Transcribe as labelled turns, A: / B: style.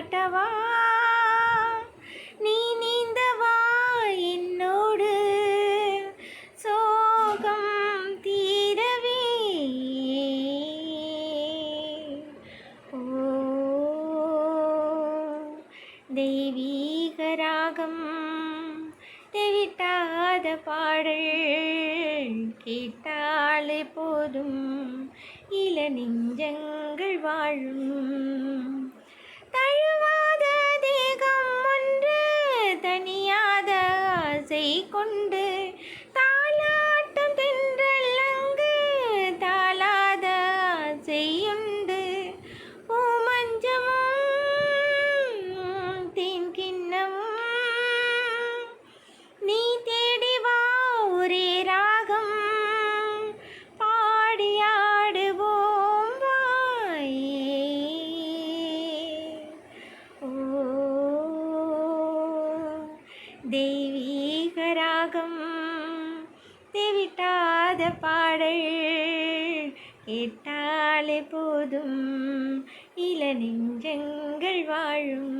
A: காட்டவா நீ நீந்தவா என்னோடு சோகம் தீரவே ஓ தெய்வீக ராகம் தெவிட்டாத பாடல் கேட்டாலே போதும் இள நெஞ்சங்கள் வாழும் தழுவாத தேகம் ஒன்று தனியாத ஆசை கொண்டு தாலாட்டம் தென்றல் அங்கு தாளாத ஆசையுண்டு பூமஞ்சமும் தேன் கிண்ணமும் நீ தேடி வா ஒரே ராகம் பாடியாடுவோம் வாயே ஓ தெய்வீக ராகம் தெவிட்டாத பாடல் கேட்டாலே போதும் இள நெஞ்சங்கள் வாழும்